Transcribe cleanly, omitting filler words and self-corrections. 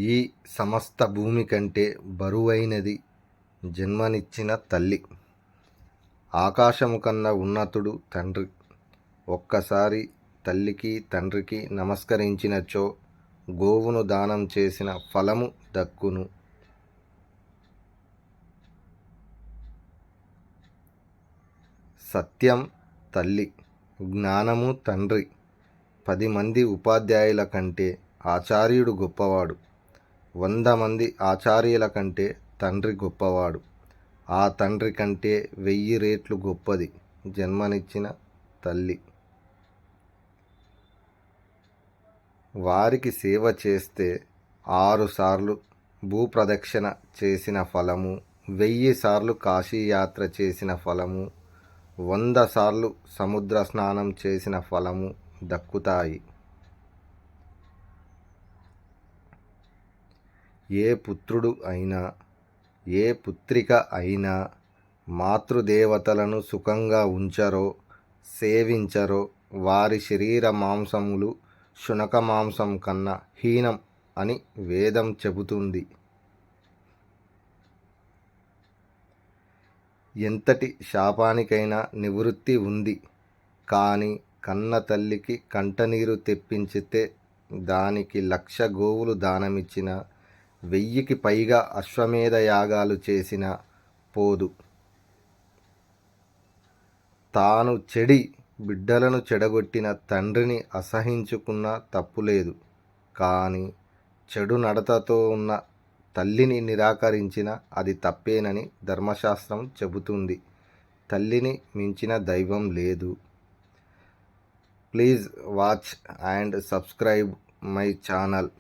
ఈ సమస్త భూమి కంటే బరువైనది జన్మనిచ్చిన తల్లి. ఆకాశము కన్నా ఉన్నతుడు తండ్రి. ఒక్కసారి తల్లికి తండ్రికి నమస్కరించినచో గోవును దానం చేసిన ఫలము దక్కును. సత్యం తల్లి, జ్ఞానము తండ్రి. 10 మంది ఉపాధ్యాయుల కంటే ఆచార్యుడు గొప్పవాడు. 100 మంది ఆచార్యుల కంటే తండ్రి గొప్పవాడు. ఆ తండ్రి కంటే 1000 రెట్లు గొప్పది జన్మనిచ్చిన తల్లి. వారికి సేవ చేస్తే 6 సార్లు భూప్రదక్షిణ చేసిన ఫలము, 1000 సార్లు కాశీయాత్ర చేసిన ఫలము, 100 సార్లు సముద్ర స్నానం చేసిన ఫలము దక్కుతాయి. ఏ పుత్రుడు అయినా ఏ పుత్రిక అయినా మాతృదేవతలను సుఖంగా ఉంచరో సేవించరో వారి శరీర మాంసములు శునక మాంసం కన్నా హీనం అని వేదం చెబుతుంది. ఎంతటి శాపానికైనా నివృత్తి ఉంది. కానీ కన్న తల్లికి కంటనీరు తెప్పించితే దానికి 1,00,000 గోవులు దానమిచ్చిన 1000కి పైగా అశ్వమేధ యాగాలు చేసిన పోదు. తాను చెడి బిడ్డలను చెడగొట్టిన తండ్రిని అసహించుకున్న తప్పులేదు. కానీ చెడు నడతతో ఉన్న తల్లిని నిరాకరించిన అది తప్పేనని ధర్మశాస్త్రం చెబుతుంది. తల్లిని మించిన దైవం లేదు. Please watch and subscribe my channel.